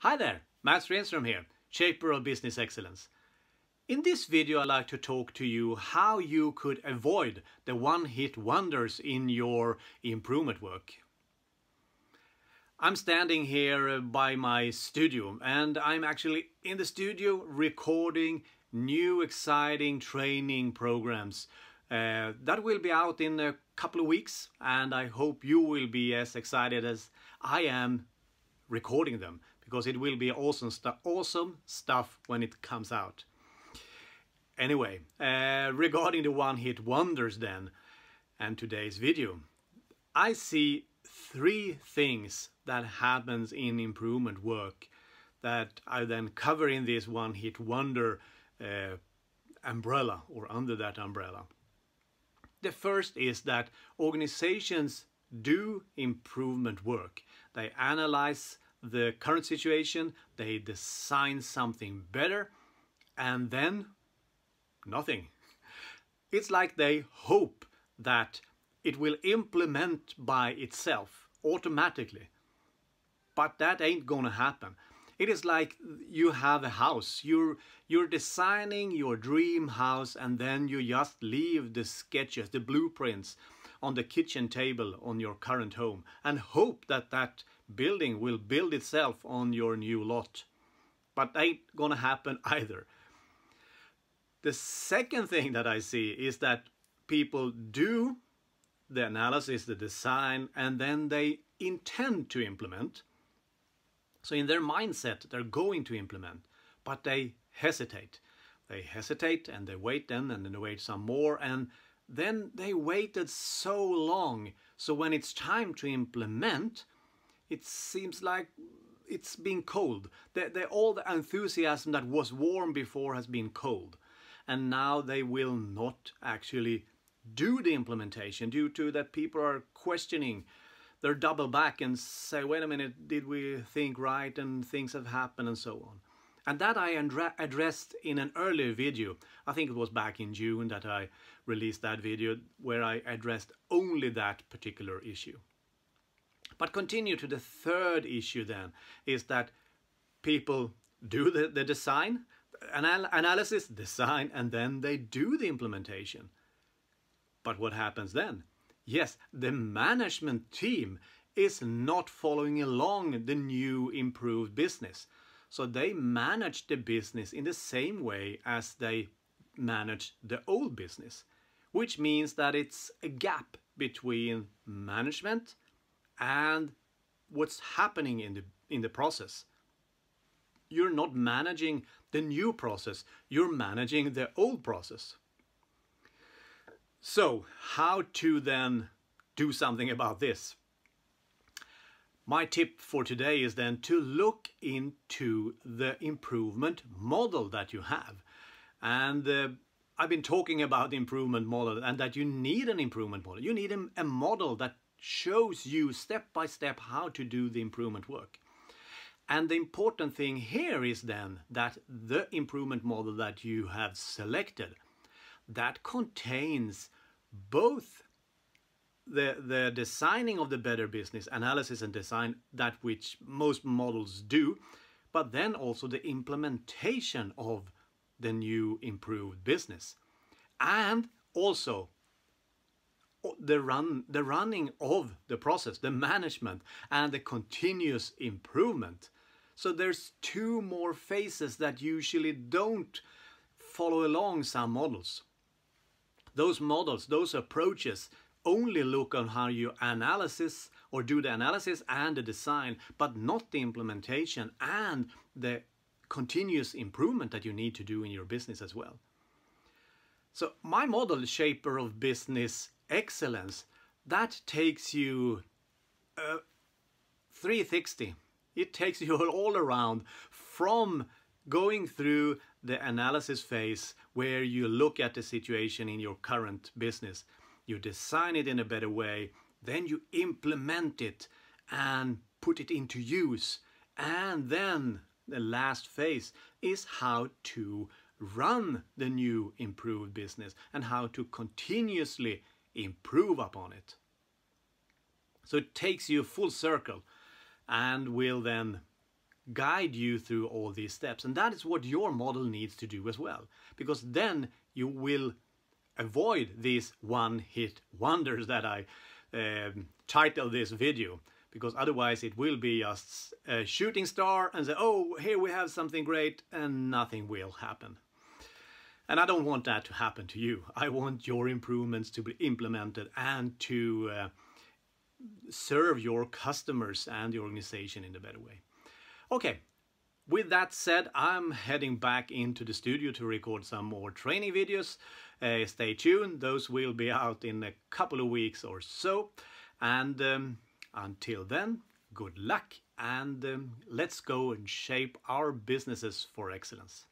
Hi there, Matts Rehnstrom here, Shaper of Business Excellence. In this video I'd like to talk to you how you could avoid the one-hit wonders in your improvement work. I'm standing here by my studio and I'm actually in the studio recording new exciting training programs that will be out in a couple of weeks, and I hope you will be as excited as I am recording them, because it will be awesome stuff when it comes out. Anyway, regarding the one-hit wonders then, and today's video, I see three things that happens in improvement work that I then cover in this one-hit wonder umbrella, or under that umbrella. The first is that organizations do improvement work. They analyze the current situation, they design something better, and then nothing. It's like they hope that it will implement by itself automatically. But that ain't gonna happen. It is like you have a house, you're designing your dream house, and then you just leave the sketches, the blueprints on the kitchen table on your current home and hope that that building will build itself on your new lot. But that ain't gonna happen either. The second thing that I see is that people do the analysis, the design, and then they intend to implement. So in their mindset, they're going to implement, but they hesitate. They hesitate and they wait then, and then they wait some more, and then they waited so long. So when it's time to implement, it seems like it's been cold. All the enthusiasm that was warm before has been cold. And now they will not actually do the implementation due to that people are questioning. They're double back and say, wait a minute, did we think right, and things have happened and so on. And that I addressed in an earlier video. I think it was back in June that I released that video where I addressed only that particular issue. But continue to the third issue then, is that people do the design, analysis, design, and then they do the implementation. But what happens then? Yes, the management team is not following along the new improved business. So they manage the business in the same way as they manage the old business, which means that it's a gap between management and what's happening in the process. You're not managing the new process, you're managing the old process. So how to then do something about this? My tip for today is then to look into the improvement model that you have. And I've been talking about the improvement model, and that you need an improvement model. You need a model that shows you step by step how to do the improvement work. And the important thing here is then that the improvement model that you have selected, that contains both the designing of the better business, analysis and design, that which most models do, but then also the implementation of the new improved business, and also the running of the process, the management, and the continuous improvement. So there's two more phases that usually don't follow along some models. Those models, those approaches, only look on how you analysis or do the analysis and the design, but not the implementation and the continuous improvement that you need to do in your business as well. So my model, Shaper of Business Excellence, that takes you 360. It takes you all around, from going through the analysis phase where you look at the situation in your current business, you design it in a better way, then you implement it and put it into use, and then the last phase is how to run the new improved business and how to continuously improve upon it. So it takes you full circle and will then guide you through all these steps. And that is what your model needs to do as well, because then you will avoid these one-hit wonders that I titled this video, because otherwise it will be just a shooting star and say, oh, here we have something great, and nothing will happen. And I don't want that to happen to you. I want your improvements to be implemented and to serve your customers and the organization in a better way. Okay, with that said, I'm heading back into the studio to record some more training videos. Stay tuned, those will be out in a couple of weeks or so. And until then, good luck, and let's go and shape our businesses for excellence.